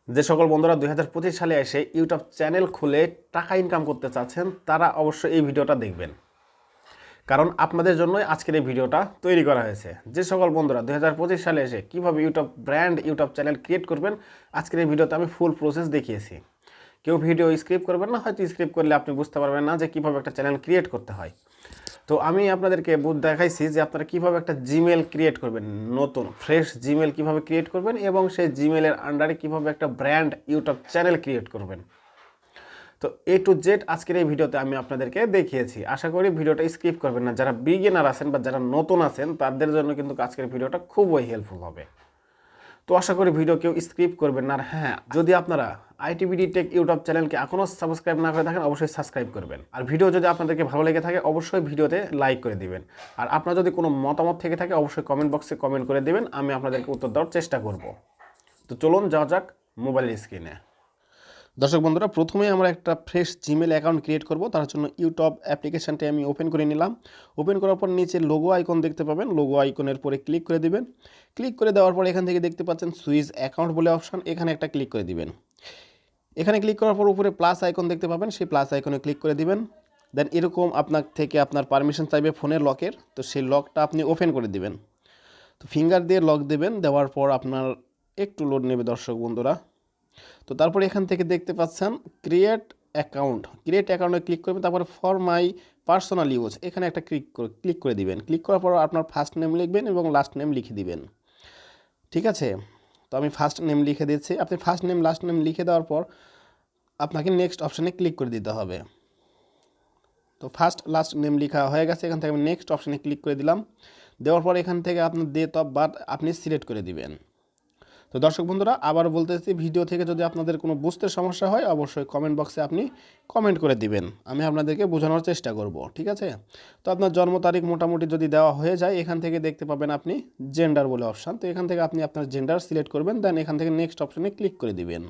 যে সকল বন্ধুরা 2025 সালে এসে ইউটিউব চ্যানেল খুলে টাকা ইনকাম করতে চাচ্ছেন তারা অবশ্যই এই ভিডিওটা দেখবেন, কারণ আপনাদের জন্যই আজকের এই ভিডিওটা তৈরি করা হয়েছে। যে সকল বন্ধুরা 2025 সালে এসে কীভাবে ইউটিউব চ্যানেল ক্রিয়েট করবেন, আজকের এই ভিডিওতে আমি ফুল প্রসেস দেখিয়েছি। কেউ ভিডিও স্ক্রিপ্ট করবেন না, হয়তো স্ক্রিপ্ট করলে আপনি বুঝতে পারবেন না যে কীভাবে একটা চ্যানেল ক্রিয়েট করতে হয়। তো আমি আপনাদেরকে দেখাইছি যে আপনারা কীভাবে একটা জিমেল ক্রিয়েট করবেন, নতুন ফ্রেশ জিমেল কীভাবে ক্রিয়েট করবেন এবং সেই জিমেলের আন্ডারে কীভাবে একটা ব্র্যান্ড ইউটিউব চ্যানেল ক্রিয়েট করবেন। তো A to Z আজকের এই ভিডিওতে আমি আপনাদেরকে দেখিয়েছি। আশা করি ভিডিওটা স্কিপ করবেন না। যারা বিগিনার আছেন বা যারা নতুন আছেন তাদের জন্য কিন্তু আজকের ভিডিওটা খুবই হেল্পফুল হবে। তো আশা করি ভিডিও কেউ স্কিপ করবেন না। আর হ্যাঁ, যদি আপনারা আইটিবিডি টেক ইউটিউব চ্যানেলকে এখনও সাবস্ক্রাইব না করে থাকেন অবশ্যই সাবস্ক্রাইব করবেন। আর ভিডিও যদি আপনাদেরকে ভালো লেগে থাকে অবশ্যই ভিডিওতে লাইক করে দিবেন। আর আপনার যদি কোনো মতামত থেকে থাকে অবশ্যই কমেন্ট বক্সে কমেন্ট করে দিবেন, আমি আপনাদেরকে উত্তর দেওয়ার চেষ্টা করব। তো চলুন যাওয়া যাক মোবাইল স্ক্রিনে। দর্শক বন্ধুরা, প্রথমে আমরা একটা ফ্রেশ জিমেল অ্যাকাউন্ট ক্রিয়েট করব। তার জন্য ইউটিউব অ্যাপ্লিকেশানটি আমি ওপেন করে নিলাম। ওপেন করার পর নিচে লোগো আইকন দেখতে পাবেন, লোগো আইকনের পরে ক্লিক করে দিবেন। ক্লিক করে দেওয়ার পর এখান থেকে দেখতে পাচ্ছেন সুইচ অ্যাকাউন্ট বলে অপশান, এখানে একটা ক্লিক করে দিবেন। এখানে ক্লিক করার পর উপরে প্লাস আইকন দেখতে পাবেন, সেই প্লাস আইকনে ক্লিক করে দিবেন। দেন এরকম আপনার পারমিশন চাইবে ফোনের লকের, তো সেই লকটা আপনি ওপেন করে দিবেন। তো ফিঙ্গার দিয়ে লক দেবেন, দেওয়ার পর আপনার একটু লোড নেবে দর্শক বন্ধুরা। তো তারপর এখান থেকে দেখতে পাচ্ছেন ক্রিয়েট অ্যাকাউন্টে ক্লিক করবেন। তারপরে ফর মাই পার্সোনাল ইউজ এখানে একটা ক্লিক করে দিবেন। ক্লিক করার পর আপনার ফার্স্ট নেম লিখবেন এবং লাস্ট নেম লিখে দিবেন। ঠিক আছে, তো আমি ফার্স্ট নেম লিখে দিচ্ছি। আপনি ফার্স্ট নেম লাস্ট নেম লিখে দেওয়ার পর আপনাকে নেক্সট অপশানে ক্লিক করে দিতে হবে। তো ফার্স্ট লাস্ট নেম লেখা হয়ে গেছে, এখান থেকে আমি নেক্সট অপশানে ক্লিক করে দিলাম। দেওয়ার পর এখান থেকে আপনার ডেট অফ বার্থ আপনি সিলেক্ট করে দিবেন। তো দর্শক বন্ধুরা, আবার বলতেছি, ভিডিও থেকে যদি আপনাদের কোনো বুঝতে সমস্যা হয় অবশ্যই কমেন্ট বক্সে আপনি কমেন্ট করে দিবেন, আমি আপনাদেরকে বোঝানোর চেষ্টা করব। ঠিক আছে, তো আপনার জন্ম তারিখ মোটামুটি যদি দেওয়া হয়ে যায় এখান থেকে দেখতে পাবেন আপনি জেন্ডার বলে অপশান। তো এখান থেকে আপনি আপনার জেন্ডার সিলেক্ট করবেন, দেন এখান থেকে নেক্সট অপশানে ক্লিক করে দিবেন।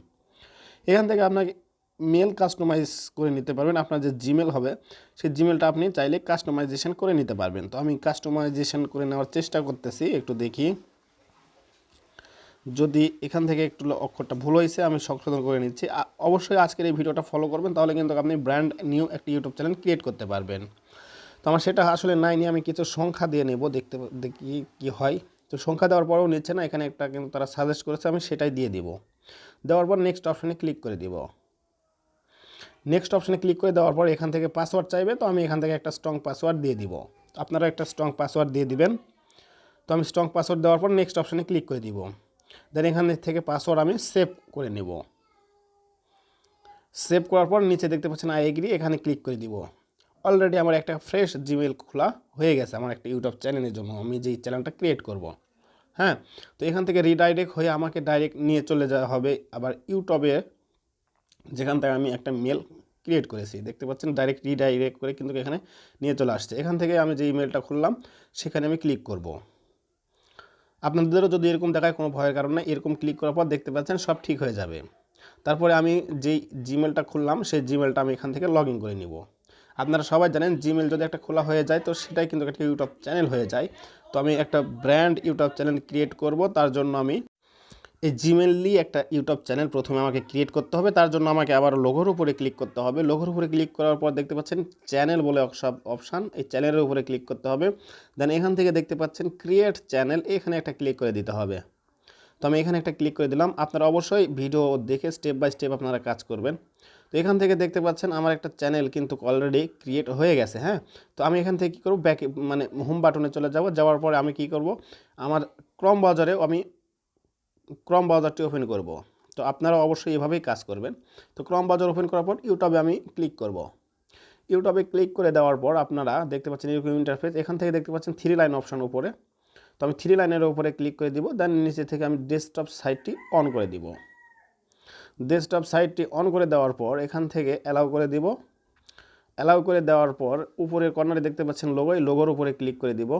এখান থেকে আপনাকে মেল কাস্টমাইজ করে নিতে পারবেন। আপনার যে জিমেল হবে সেই জিমেলটা আপনি চাইলে কাস্টমাইজেশন করে নিতে পারবেন। তো আমি কাস্টমাইজেশন করে নেওয়ার চেষ্টা করতেছি, একটু দেখি। যদি এখান থেকে একটু অক্ষরটা ভুল হয়েছে আমি সংশোধন করে নিচ্ছি। অবশ্যই আজকের এই ভিডিওটা ফলো করবেন, তাহলে কিন্তু আপনি ব্র্যান্ড নিউ একটা ইউটিউব চ্যানেল ক্রিয়েট করতে পারবেন। তো আমার সেটা আসলে নাইনি, আমি কিছু সংখ্যা দিয়ে নেব, দেখি কি হয়। তো সংখ্যা দেওয়ার পরেও নিচ্ছে না, এখানে একটা কিন্তু তারা সাজেস্ট করেছে, আমি সেটাই দিয়ে দিব। দেওয়ার পর নেক্সট অপশানে ক্লিক করে দিব। নেক্সট অপশানে ক্লিক করে দেওয়ার পর এখান থেকে পাসওয়ার্ড চাইবে, তো আমি এখান থেকে একটা স্ট্রং পাসওয়ার্ড দিয়ে দিব। আপনারা একটা স্ট্রং পাসওয়ার্ড দিয়ে দিবেন। তো আমি স্ট্রং পাসওয়ার্ড দেওয়ার পর নেক্সট অপশানে ক্লিক করে দিব। দেন এখান থেকে পাসওয়ার্ড আমি সেভ করে নেব। সেভ করার পর নিচে দেখতে পাচ্ছেন আই এগ্রি, এখানে ক্লিক করে দিব। অলরেডি আমার একটা ফ্রেশ জিমেল খোলা হয়ে গেছে আমার একটা ইউটিউব চ্যানেলের জন্য, আমি যেই চ্যানেলটা ক্রিয়েট করব। হ্যাঁ, তো এখান থেকে রিডাইরেক্ট হয়ে আমাকে ডাইরেক্ট নিয়ে চলে যাওয়া হবে আবার ইউটিউবে, যেখান থেকে আমি একটা মেল ক্রিয়েট করেছি। দেখতে পাচ্ছেন ডাইরেক্ট রিডাইরেক্ট করে কিন্তু এখানে নিয়ে চলে আসছে। এখান থেকে আমি যে ইমেলটা খুললাম সেখানে আমি ক্লিক করব। আপনাদেরও যদি এরকম দেখায় কোনো ভয়ের কারণ নেই, এরকম ক্লিক করার পর দেখতে পাচ্ছেন সব ঠিক হয়ে যাবে। তারপরে আমি যেই জিমেলটা খুললাম সেই জিমেলটা আমি এখান থেকে লগ ইন করে নিব। আপনারা সবাই জানেন জিমেল যদি একটা খোলা হয়ে যায় তো সেটাই কিন্তু একটা ইউটিউব চ্যানেল হয়ে যায়। তো আমি একটা ব্র্যান্ড ইউটিউব চ্যানেল ক্রিয়েট করব, তার জন্য আমি এই জিমেলই একটা ইউটিউব চ্যানেল প্রথমে আমাকে ক্রিয়েট করতে হবে। তার জন্য আমাকে আবার লোগোর উপরে ক্লিক করতে হবে। লোগোর উপরে ক্লিক করার পর দেখতে পাচ্ছেন চ্যানেল বলে সব অপশান, এই চ্যানেলের উপরে ক্লিক করতে হবে। দেন এখান থেকে দেখতে পাচ্ছেন ক্রিয়েট চ্যানেল, এখানে একটা ক্লিক করে দিতে হবে। তো আমি এখানে একটা ক্লিক করে দিলাম। আপনারা অবশ্যই ভিডিও দেখে স্টেপ বাই স্টেপ আপনারা কাজ করবেন। তো এখান থেকে দেখতে পাচ্ছেন আমার একটা চ্যানেল কিন্তু অলরেডি ক্রিয়েট হয়ে গেছে। হ্যাঁ, তো আমি এখান থেকে কী করব, হোম বাটনে চলে যাব। যাওয়ার পরে আমি কি করব, আমার ক্রোম ব্রাউজারেও আমি ক্রোম ব্রাউজারটি ওপেন করব। তো আপনারা অবশ্যই এভাবেই কাজ করবেন। তো ক্রোম ব্রাউজার ওপেন করার পর ইউটিউবে আমি ক্লিক করব। ইউটিউবে ক্লিক করে দেওয়ার পর আপনারা দেখতে পাচ্ছেন এরকম ইন্টারফেস। এখান থেকে দেখতে পাচ্ছেন 3 লাইন অপশান উপরে, তো আমি 3 লাইনের উপরে ক্লিক করে দিব। দেন নিচে থেকে আমি ডেস্কটপ সাইটটি অন করে দিব। ডেস্কটপ সাইটটি অন করে দেওয়ার পর এখান থেকে অ্যালাউ করে দিব। অ্যালাউ করে দেওয়ার পর উপরের কর্নারে দেখতে পাচ্ছেন লোগো, এই লোগোর উপরে ক্লিক করে দিব।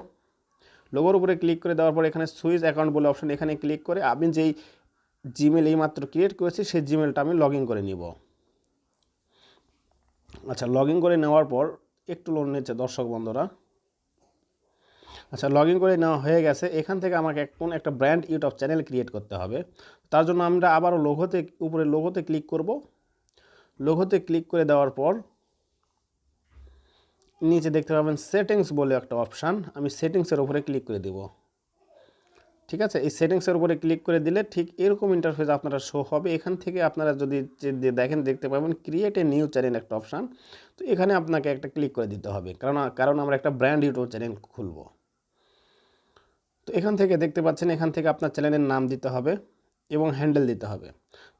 লোগোর উপরে ক্লিক করে দেওয়ার পর এখানে সুইচ অ্যাকাউন্ট বলে অপশান, এখানে ক্লিক করে আমি যেই জিমেল এইমাত্র ক্রিয়েট করেছি সেই জিমেলটা আমি লগ ইন করে নিব। আচ্ছা, লগ ইন করে নেওয়ার পর একটু লোড নিচ্ছে দর্শক বন্ধুরা। আচ্ছা, লগ ইন করে নেওয়া হয়ে গেছে। এখান থেকে আমাকে কোন একটা ব্র্যান্ড ইউটিউব চ্যানেল ক্রিয়েট করতে হবে। তার জন্য আমরা আবারও উপরে লোগোতে ক্লিক করব। লোগোতে ক্লিক করে দেওয়ার পর নিচে দেখতে পাবেন সেটিংস বলে একটা অপশান, আমি সেটিংসের উপরে ক্লিক করে দেব। ঠিক আছে, এই সেটিংসের উপরে ক্লিক করে দিলে ঠিক এরকম ইন্টারফেস আপনারা শো হবে। এখান থেকে আপনারা যদি দেখেন দেখতে পাবেন ক্রিয়েট এ নিউ চ্যানেল একটা অপশান। তো এখানে আপনাকে একটা ক্লিক করে দিতে হবে, কারণ আমরা একটা ব্র্যান্ড ইউটিউব চ্যানেল খুলব। তো এখান থেকে দেখতে পাচ্ছেন, এখান থেকে আপনার চ্যানেলের নাম দিতে হবে এবং হ্যান্ডেল দিতে হবে।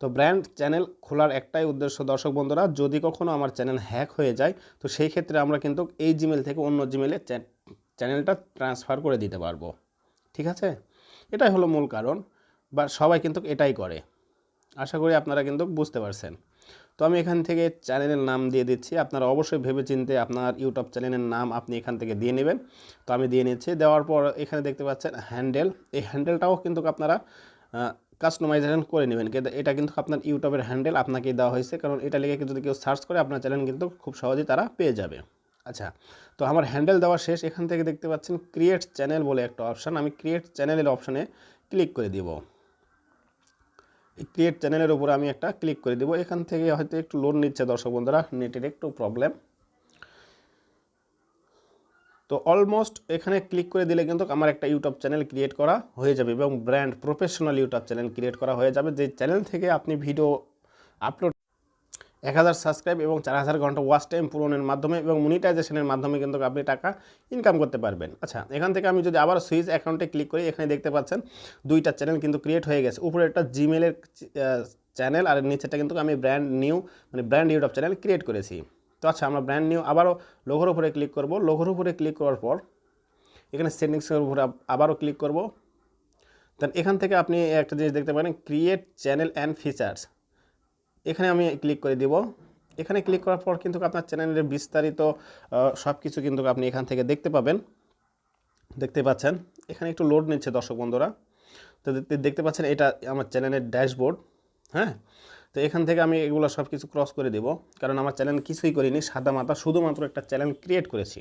তো ব্র্যান্ড চ্যানেল খোলার একটাই উদ্দেশ্য দর্শক বন্ধুরা, যদি কখনো আমার চ্যানেল হ্যাক হয়ে যায় তো সেই ক্ষেত্রে আমরা কিন্তু এই জিমেল থেকে অন্য জিমেলে চ্যানেলটা ট্রান্সফার করে দিতে পারবো। ঠিক আছে, এটাই হলো মূল কারণ, বা সবাই কিন্তু এটাই করে। আশা করি আপনারা কিন্তু বুঝতে পারছেন। তো আমি এখান থেকে চ্যানেলের নাম দিয়ে দিচ্ছি। আপনারা অবশ্যই ভেবেচিন্তে আপনার ইউটিউব চ্যানেলের নাম আপনি এখান থেকে দিয়ে নেবেন। তো আমি দিয়ে নিচ্ছি। দেওয়ার পর এখানে দেখতে পাচ্ছেন হ্যান্ডেল, এই হ্যান্ডেলটাও কিন্তু আপনারা কাস্টমাইজেশন করে নেবেন। কিন্তু এটা কিন্তু আপনার ইউটিউবের হ্যান্ডেল আপনাকেই দেওয়া হয়েছে, কারণ এটা লিখে যদি কেউ সার্চ করে আপনার চ্যানেল কিন্তু খুব সহজেই তারা পেয়ে যাবে। আচ্ছা, তো আমার হ্যান্ডেল দেওয়া শেষ। এখান থেকে দেখতে পাচ্ছেন ক্রিয়েট চ্যানেল বলে একটা অপশান, আমি ক্রিয়েট চ্যানেলের অপশানে ক্লিক করে দিব। এই ক্রিয়েট চ্যানেলের উপরে আমি একটা ক্লিক করে দেবো। এখান থেকে হয়তো একটু লোড নিচ্ছে দর্শক বন্ধুরা, নেটের একটু প্রবলেম। তো অলমোস্ট এখানে ক্লিক করে দিলে কিন্তু আমার একটা ইউটিউব চ্যানেল ক্রিয়েট করা হয়ে যাবে এবং brand professional YouTube channel create করা হয়ে যাবে, যে চ্যানেল থেকে আপনি ভিডিও আপলোড 1000 সাবস্ক্রাইব এবং 4000 ঘন্টা ওয়াচ টাইম পূরণের মাধ্যমে এবং মনিটাইজেশনের মাধ্যমে কিন্তু আপনি টাকা ইনকাম করতে পারবেন। আচ্ছা, এখান থেকে আমি যদি আবার সুইচ অ্যাকাউন্টে ক্লিক করি, এখানে দেখতে পাচ্ছেন দুইটা চ্যানেল কিন্তু ক্রিয়েট হয়ে গেছে। উপরে একটা জিমেলের চ্যানেল আর নিচেটা কিন্তু আমি ব্র্যান্ড ইউটিউব চ্যানেল ক্রিয়েট করেছি। তো আচ্ছা, আমরা ব্র্যান্ড নিউ আবারও লোগোর উপরে ক্লিক করব। লোগোর উপরে ক্লিক করার পর এখানে সেটিংসের উপরে আবারও ক্লিক করব। দেন এখান থেকে আপনি একটা জিনিস দেখতে পারেন, ক্রিয়েট চ্যানেল অ্যান্ড ফিচার্স, এখানে আমি ক্লিক করে দিব। এখানে ক্লিক করার পর কিন্তু আপনার চ্যানেলের বিস্তারিত সব কিছু কিন্তু আপনি এখান থেকে দেখতে পাবেন। দেখতে পাচ্ছেন এখানে একটু লোড নিচ্ছে দর্শক বন্ধুরা। তো দেখতে পাচ্ছেন এটা আমার চ্যানেলের ড্যাশবোর্ড। হ্যাঁ, তো এখান থেকে আমি এগুলো সব কিছু ক্রস করে দেব, কারণ আমার চ্যানেল কিছুই করিনি, সাদা মাথা শুধুমাত্র একটা চ্যানেল ক্রিয়েট করেছি।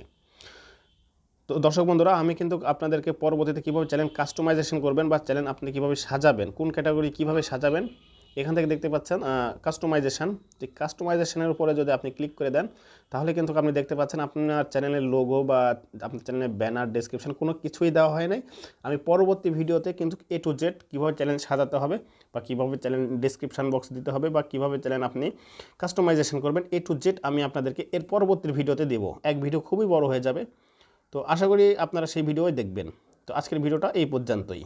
তো দর্শক বন্ধুরা, আমি কিন্তু আপনাদেরকে পরবর্তীতে কীভাবে চ্যানেল কাস্টমাইজেশন করবেন বা চ্যানেল আপনি কীভাবে সাজাবেন, কোন ক্যাটাগরি কীভাবে সাজাবেন, এখান থেকে দেখতে পাচ্ছেন কাস্টমাইজেশন। যে কাস্টমাইজেশনের উপরে যদি আপনি ক্লিক করে দেন তাহলে কিন্তু আপনি দেখতে পাচ্ছেন আপনার চ্যানেলের লোগো বা আপনার চ্যানেলের ব্যানার, ডেসক্রিপশন কোনো কিছুই দেওয়া হয় নাই। আমি পরবর্তী ভিডিওতে কিন্তু A to Z কীভাবে চ্যানেল সাজাতে হবে বা কীভাবে চ্যানেল ডেসক্রিপশন বক্স দিতে হবে বা কীভাবে চ্যানেল আপনি কাস্টমাইজেশন করবেন, A to Z আমি আপনাদেরকে এর পরবর্তী ভিডিওতে দেবো। এক ভিডিও খুবই বড় হয়ে যাবে। তো আশা করি আপনারা সেই ভিডিওই দেখবেন। তো আজকের ভিডিওটা এই পর্যন্তই।